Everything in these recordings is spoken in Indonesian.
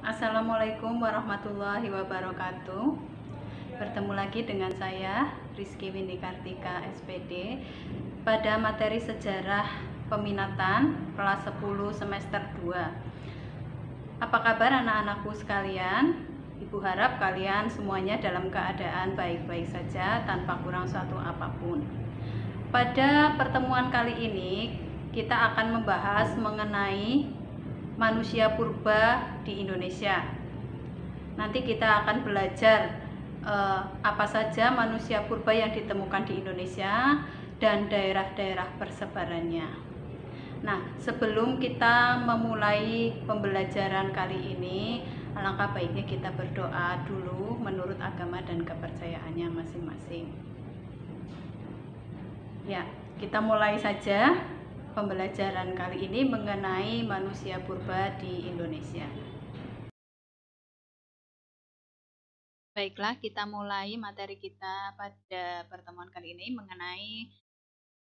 Assalamualaikum warahmatullahi wabarakatuh. Bertemu lagi dengan saya Rizky Windy Kartika SPD pada materi sejarah peminatan kelas 10 semester 2. Apa kabar anak-anakku sekalian? Ibu harap kalian semuanya dalam keadaan baik-baik saja tanpa kurang suatu apapun. Pada pertemuan kali ini kita akan membahas mengenai manusia purba di Indonesia. Nanti kita akan belajar apa saja manusia purba yang ditemukan di Indonesia dan daerah-daerah persebarannya. Nah, sebelum kita memulai pembelajaran kali ini, alangkah baiknya kita berdoa dulu menurut agama dan kepercayaannya masing-masing. Ya, kita mulai saja pembelajaran kali ini mengenai manusia purba di Indonesia. Baiklah, kita mulai materi kita pada pertemuan kali ini mengenai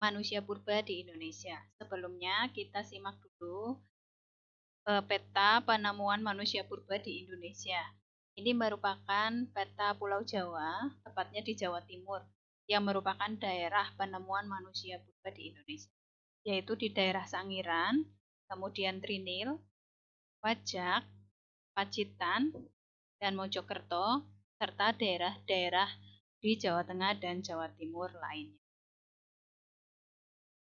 manusia purba di Indonesia. Sebelumnya kita simak dulu peta penemuan manusia purba di Indonesia. Ini merupakan peta Pulau Jawa, tepatnya di Jawa Timur, yang merupakan daerah penemuan manusia purba di Indonesia, yaitu di daerah Sangiran, kemudian Trinil, Wajak, Pacitan, dan Mojokerto, serta daerah-daerah di Jawa Tengah dan Jawa Timur lainnya.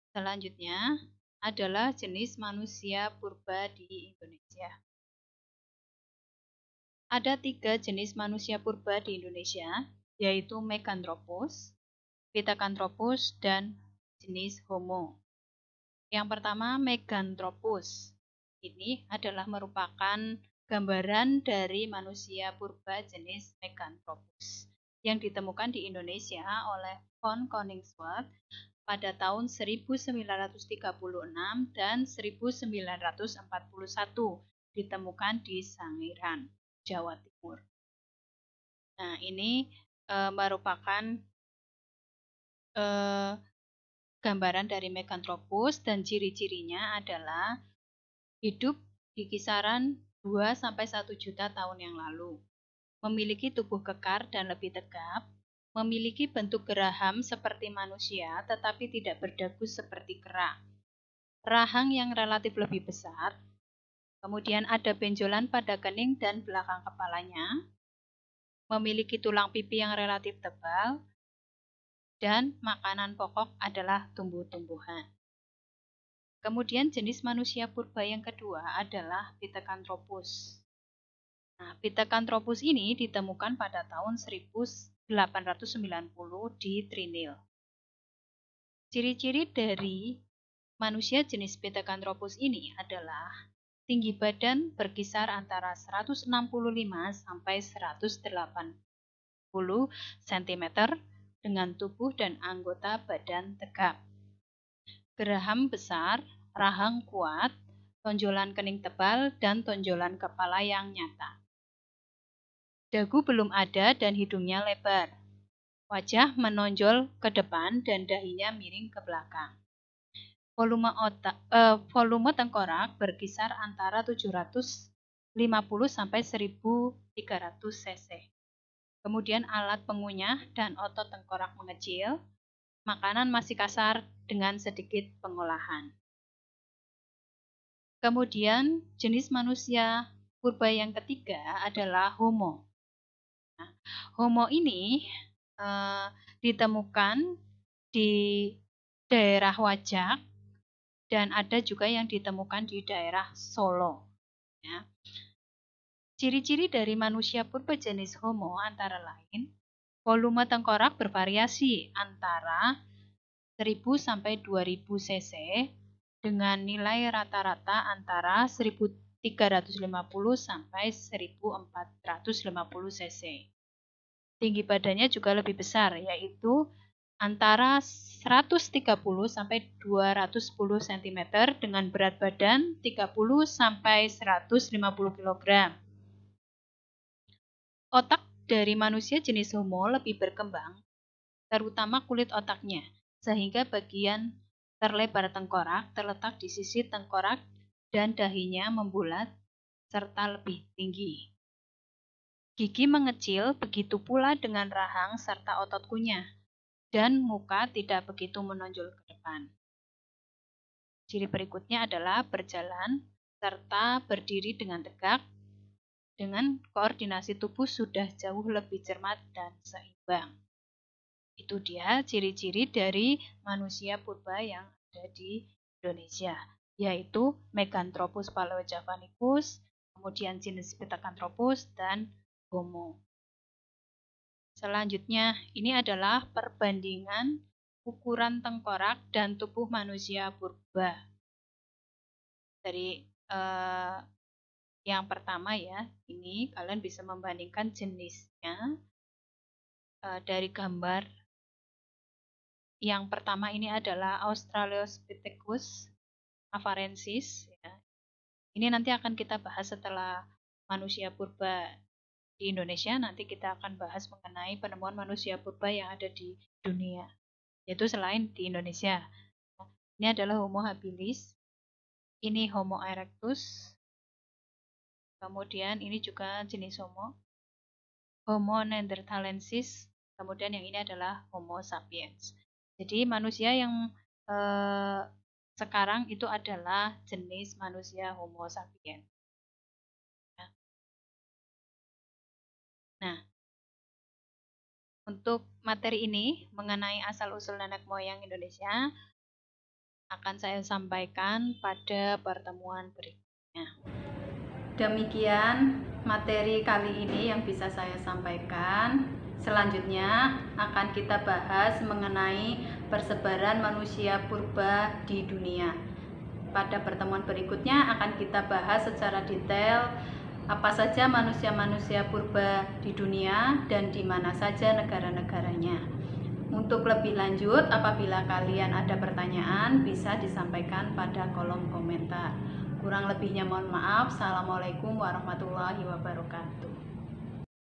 Selanjutnya adalah jenis manusia purba di Indonesia. Ada 3 jenis manusia purba di Indonesia, yaitu Meganthropus, Pithecanthropus, dan jenis Homo. Yang pertama, Meganthropus. Ini adalah merupakan gambaran dari manusia purba jenis Meganthropus yang ditemukan di Indonesia oleh von Koningswald pada tahun 1936 dan 1941, ditemukan di Sangiran, Jawa Timur. Nah, ini merupakan gambaran dari Meganthropus, dan ciri-cirinya adalah hidup di kisaran 2-1 juta tahun yang lalu, memiliki tubuh kekar dan lebih tegap, memiliki bentuk geraham seperti manusia tetapi tidak berdagu seperti kera, rahang yang relatif lebih besar, kemudian ada benjolan pada kening dan belakang kepalanya, memiliki tulang pipi yang relatif tebal, dan makanan pokok adalah tumbuh-tumbuhan. Kemudian jenis manusia purba yang kedua adalah Pithecanthropus. Nah, Pithecanthropus ini ditemukan pada tahun 1890 di Trinil. Ciri-ciri dari manusia jenis Pithecanthropus ini adalah tinggi badan berkisar antara 165 sampai 180 cm dengan tubuh dan anggota badan tegap. Geraham besar, rahang kuat, tonjolan kening tebal, dan tonjolan kepala yang nyata. Dagu belum ada dan hidungnya lebar. Wajah menonjol ke depan dan dahinya miring ke belakang. Volume tengkorak berkisar antara 750 sampai 1300 cc. Kemudian alat pengunyah dan otot tengkorak mengecil. Makanan masih kasar dengan sedikit pengolahan. Kemudian jenis manusia purba yang ketiga adalah Homo. Nah, Homo ini ditemukan di daerah Wajak dan ada juga yang ditemukan di daerah Solo. Ya. Ciri-ciri dari manusia purba jenis Homo antara lain, volume tengkorak bervariasi antara 1000 sampai 2000 cc dengan nilai rata-rata antara 1350 sampai 1450 cc. Tinggi badannya juga lebih besar, yaitu antara 130 sampai 210 cm dengan berat badan 30 sampai 150 kg. Otak dari manusia jenis Homo lebih berkembang, terutama kulit otaknya, sehingga bagian terlebar tengkorak terletak di sisi tengkorak dan dahinya membulat, serta lebih tinggi. Gigi mengecil, begitu pula dengan rahang serta otot kunyah, dan muka tidak begitu menonjol ke depan. Ciri berikutnya adalah berjalan serta berdiri dengan tegak, dengan koordinasi tubuh sudah jauh lebih cermat dan seimbang. Itu dia ciri-ciri dari manusia purba yang ada di Indonesia, yaitu Meganthropus paleojavanicus, kemudian jenis Pithecanthropus, dan Homo. Selanjutnya, ini adalah perbandingan ukuran tengkorak dan tubuh manusia purba. Dari yang pertama ya, ini kalian bisa membandingkan jenisnya dari gambar. Yang pertama ini adalah Australopithecus afarensis. Ya. Ini nanti akan kita bahas setelah manusia purba di Indonesia. Nanti kita akan bahas mengenai penemuan manusia purba yang ada di dunia, yaitu selain di Indonesia. Ini adalah Homo habilis. Ini Homo erectus. Kemudian ini juga jenis Homo neanderthalensis. Kemudian yang ini adalah Homo sapiens. Jadi manusia yang sekarang itu adalah jenis manusia Homo sapiens. Nah, untuk materi ini mengenai asal-usul nenek moyang Indonesia akan saya sampaikan pada pertemuan berikutnya. Demikian materi kali ini yang bisa saya sampaikan. Selanjutnya akan kita bahas mengenai persebaran manusia purba di dunia. Pada pertemuan berikutnya akan kita bahas secara detail apa saja manusia-manusia purba di dunia dan di mana saja negara-negaranya. Untuk lebih lanjut, apabila kalian ada pertanyaan, bisa disampaikan pada kolom komentar. Kurang lebihnya mohon maaf. Assalamualaikum warahmatullahi wabarakatuh.